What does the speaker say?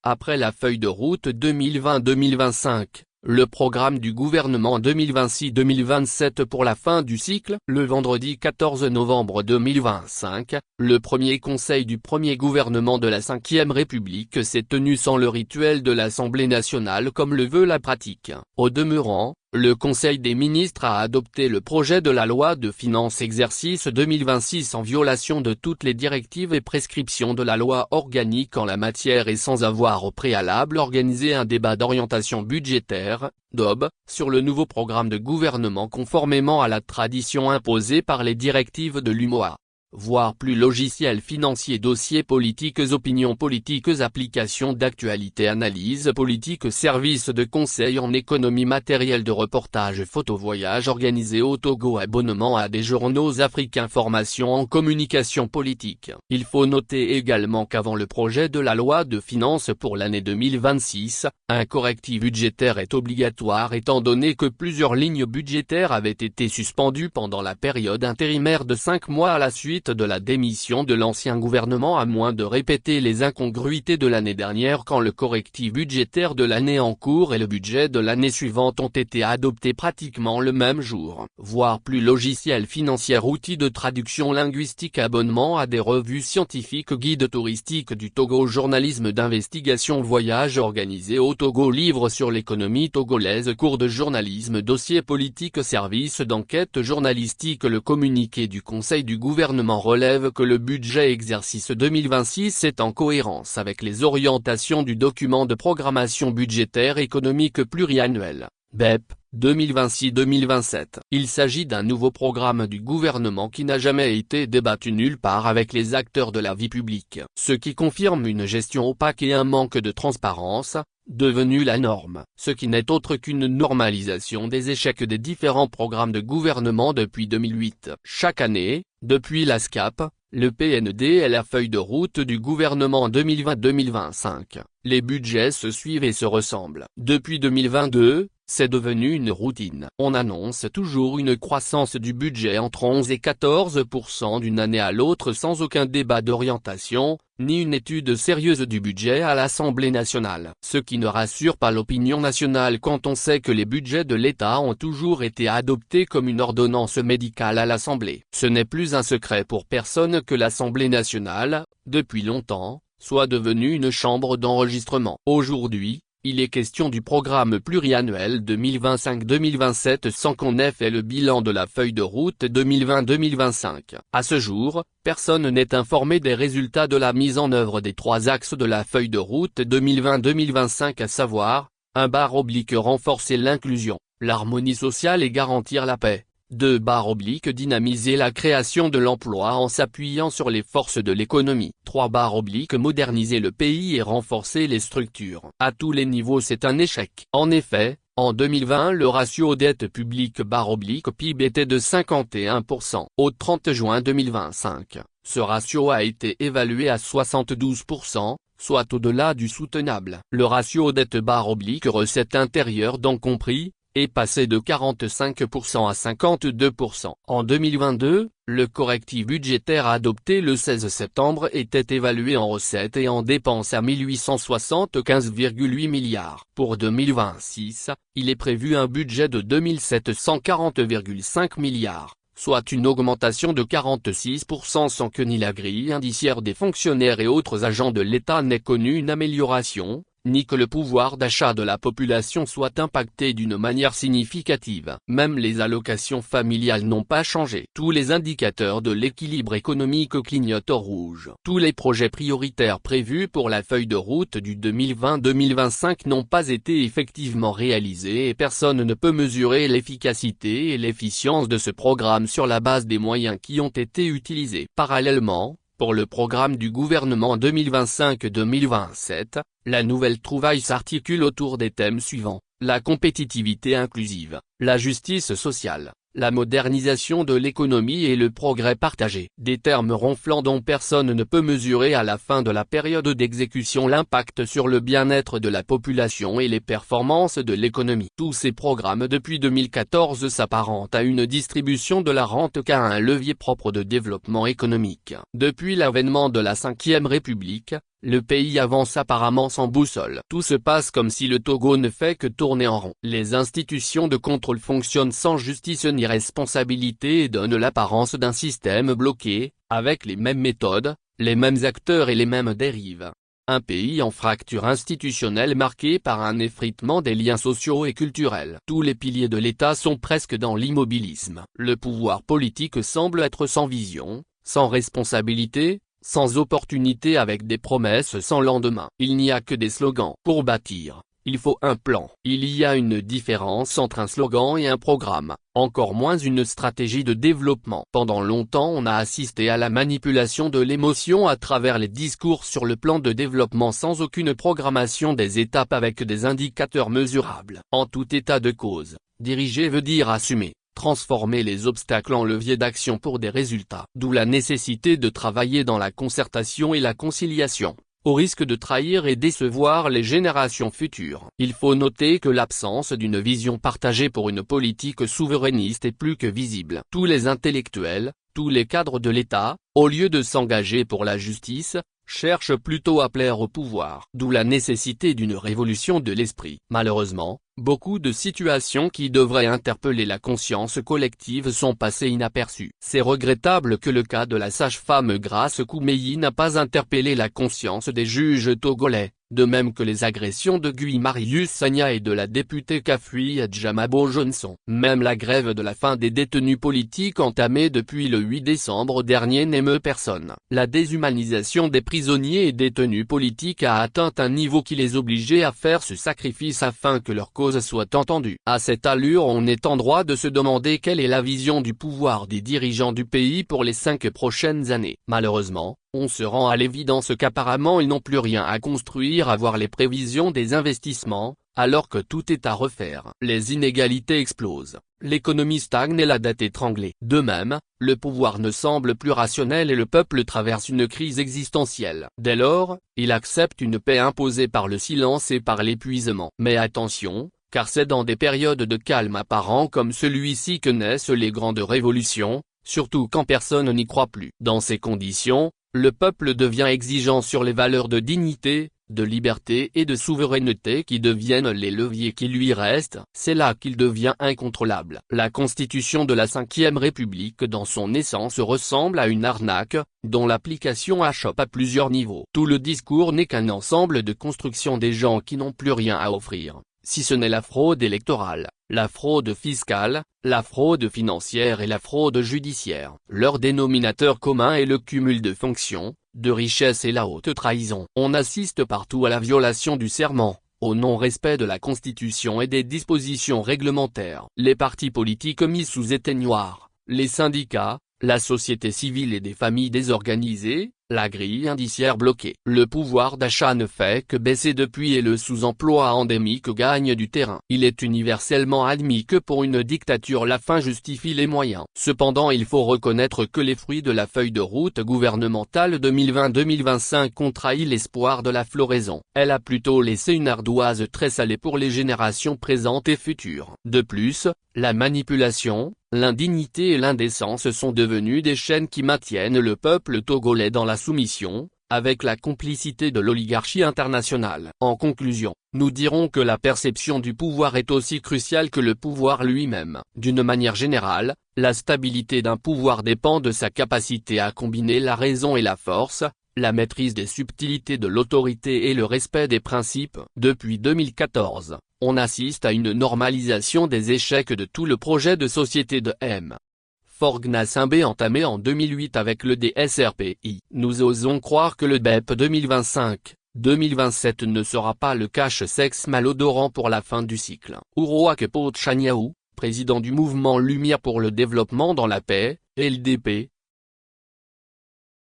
Après la feuille de route 2020-2025, le programme du gouvernement 2026-2027 pour la fin du cycle. Le vendredi 14 novembre 2025, le premier conseil du premier gouvernement de la Ve République s'est tenu sans le rituel de l'Assemblée nationale comme le veut la pratique. Au demeurant, le Conseil des ministres a adopté le projet de la loi de finances exercice 2026 en violation de toutes les directives et prescriptions de la loi organique en la matière et sans avoir au préalable organisé un débat d'orientation budgétaire, DOB, sur le nouveau programme de gouvernement conformément à la tradition imposée par les directives de l'UMOA. Voire plus logiciels financiers, dossiers politiques, opinions politiques, applications d'actualité, analyse politique, services de conseil en économie, matériel de reportage, photo, voyage organisé au Togo, abonnement à des journaux africains, formation en communication politique. Il faut noter également qu'avant le projet de la loi de finances pour l'année 2026, un correctif budgétaire est obligatoire étant donné que plusieurs lignes budgétaires avaient été suspendues pendant la période intérimaire de 5 mois à la suite de la démission de l'ancien gouvernement, à moins de répéter les incongruités de l'année dernière quand le correctif budgétaire de l'année en cours et le budget de l'année suivante ont été adoptés pratiquement le même jour. Voire plus logiciels financiers, outils de traduction linguistique, abonnement à des revues scientifiques, guides touristiques du Togo, journalisme d'investigation, voyages organisés au Togo, livres sur l'économie togolaise, cours de journalisme, dossiers politiques, services d'enquête journalistique. Le communiqué du Conseil du gouvernement relève que le budget exercice 2026 est en cohérence avec les orientations du document de programmation budgétaire économique pluriannuel, BEP, 2026-2027. Il s'agit d'un nouveau programme du gouvernement qui n'a jamais été débattu nulle part avec les acteurs de la vie publique, ce qui confirme une gestion opaque et un manque de transparence, devenu la norme, ce qui n'est autre qu'une normalisation des échecs des différents programmes de gouvernement depuis 2008. Chaque année, depuis la SCAP, le PND et la feuille de route du gouvernement 2020-2025, les budgets se suivent et se ressemblent. Depuis 2022, c'est devenu une routine. On annonce toujours une croissance du budget entre 11 et 14% d'une année à l'autre sans aucun débat d'orientation, ni une étude sérieuse du budget à l'Assemblée nationale. Ce qui ne rassure pas l'opinion nationale quand on sait que les budgets de l'État ont toujours été adoptés comme une ordonnance médicale à l'Assemblée. Ce n'est plus un secret pour personne que l'Assemblée nationale, depuis longtemps, soit devenue une chambre d'enregistrement. Aujourd'hui, il est question du programme pluriannuel 2025-2027 sans qu'on ait fait le bilan de la feuille de route 2020-2025. À ce jour, personne n'est informé des résultats de la mise en œuvre des 3 axes de la feuille de route 2020-2025, à savoir, renforcer l'inclusion, l'harmonie sociale et garantir la paix. Dynamiser la création de l'emploi en s'appuyant sur les forces de l'économie. Moderniser le pays et renforcer les structures. À tous les niveaux c'est un échec. En effet, en 2020 le ratio dette publique PIB était de 51%. Au 30 juin 2025, ce ratio a été évalué à 72%. Soit au-delà du soutenable. Le ratio dette/recette intérieure donc compris, est passé de 45% à 52%. En 2022, le correctif budgétaire adopté le 16 septembre était évalué en recettes et en dépenses à 1875,8 milliards. Pour 2026, il est prévu un budget de 2740,5 milliards. Soit une augmentation de 46% sans que ni la grille indiciaire des fonctionnaires et autres agents de l'État n'ait connu une amélioration, ni que le pouvoir d'achat de la population soit impacté d'une manière significative. Même les allocations familiales n'ont pas changé. Tous les indicateurs de l'équilibre économique clignotent au rouge. Tous les projets prioritaires prévus pour la feuille de route du 2020-2025 n'ont pas été effectivement réalisés et personne ne peut mesurer l'efficacité et l'efficience de ce programme sur la base des moyens qui ont été utilisés. Parallèlement, pour le programme du gouvernement 2025-2027, la nouvelle trouvaille s'articule autour des thèmes suivants: la compétitivité inclusive, la justice sociale, la modernisation de l'économie et le progrès partagé. Des termes ronflants dont personne ne peut mesurer à la fin de la période d'exécution l'impact sur le bien-être de la population et les performances de l'économie. Tous ces programmes depuis 2014 s'apparentent à une distribution de la rente qu'à un levier propre de développement économique. Depuis l'avènement de la Ve République, le pays avance apparemment sans boussole. Tout se passe comme si le Togo ne fait que tourner en rond. Les institutions de contrôle fonctionnent sans justice ni responsabilité et donnent l'apparence d'un système bloqué, avec les mêmes méthodes, les mêmes acteurs et les mêmes dérives. Un pays en fracture institutionnelle marqué par un effritement des liens sociaux et culturels. Tous les piliers de l'État sont presque dans l'immobilisme. Le pouvoir politique semble être sans vision, sans responsabilité, sans opportunité, avec des promesses sans lendemain. Il n'y a que des slogans. Pour bâtir, il faut un plan. Il y a une différence entre un slogan et un programme, encore moins une stratégie de développement. Pendant longtemps on a assisté à la manipulation de l'émotion à travers les discours sur le plan de développement sans aucune programmation des étapes avec des indicateurs mesurables. En tout état de cause, diriger veut dire assumer. Transformer les obstacles en levier d'action pour des résultats. D'où la nécessité de travailler dans la concertation et la conciliation, au risque de trahir et décevoir les générations futures. Il faut noter que l'absence d'une vision partagée pour une politique souverainiste est plus que visible. Tous les intellectuels, tous les cadres de l'État, au lieu de s'engager pour la justice, cherchent plutôt à plaire au pouvoir. D'où la nécessité d'une révolution de l'esprit. Malheureusement, beaucoup de situations qui devraient interpeller la conscience collective sont passées inaperçues. C'est regrettable que le cas de la sage-femme Grace Koumeyi n'a pas interpellé la conscience des juges togolais, de même que les agressions de Guy Marius Sagna et de la députée Kafui Adjamabo Johnson. Même la grève de la faim des détenus politiques entamée depuis le 8 décembre dernier n'émeut personne. La déshumanisation des prisonniers et détenus politiques a atteint un niveau qui les obligeait à faire ce sacrifice afin que leur cause soit entendue. À cette allure, on est en droit de se demander quelle est la vision du pouvoir des dirigeants du pays pour les 5 prochaines années. Malheureusement, on se rend à l'évidence qu'apparemment ils n'ont plus rien à construire à voir les prévisions des investissements, alors que tout est à refaire. Les inégalités explosent, l'économie stagne et la dette étranglée. De même, le pouvoir ne semble plus rationnel et le peuple traverse une crise existentielle. Dès lors, il accepte une paix imposée par le silence et par l'épuisement. Mais attention, car c'est dans des périodes de calme apparent comme celui-ci que naissent les grandes révolutions, surtout quand personne n'y croit plus. Dans ces conditions, le peuple devient exigeant sur les valeurs de dignité, de liberté et de souveraineté qui deviennent les leviers qui lui restent. C'est là qu'il devient incontrôlable. La constitution de la Ve République dans son essence ressemble à une arnaque, dont l'application achoppe à plusieurs niveaux. Tout le discours n'est qu'un ensemble de constructions des gens qui n'ont plus rien à offrir, si ce n'est la fraude électorale, la fraude fiscale, la fraude financière et la fraude judiciaire. Leur dénominateur commun est le cumul de fonctions, de richesses et la haute trahison. On assiste partout à la violation du serment, au non-respect de la Constitution et des dispositions réglementaires. Les partis politiques mis sous éteignoir, les syndicats, la société civile et des familles désorganisées, la grille indiciaire bloquée. Le pouvoir d'achat ne fait que baisser depuis et le sous-emploi endémique gagne du terrain. Il est universellement admis que pour une dictature la fin justifie les moyens. Cependant il faut reconnaître que les fruits de la feuille de route gouvernementale 2020-2025 ont trahi l'espoir de la floraison. Elle a plutôt laissé une ardoise très salée pour les générations présentes et futures. De plus, la manipulation, l'indignité et l'indécence sont devenus des chaînes qui maintiennent le peuple togolais dans la soumission, avec la complicité de l'oligarchie internationale. En conclusion, nous dirons que la perception du pouvoir est aussi cruciale que le pouvoir lui-même. D'une manière générale, la stabilité d'un pouvoir dépend de sa capacité à combiner la raison et la force, la maîtrise des subtilités de l'autorité et le respect des principes. Depuis 2014, on assiste à une normalisation des échecs de tout le projet de société de M. Forgnassimbe entamé en 2008 avec le DSRPI. Nous osons croire que le BEP 2025-2027 ne sera pas le cache-sexe malodorant pour la fin du cycle. Uroakepot Chaniaou, président du mouvement Lumière pour le développement dans la paix, LDP,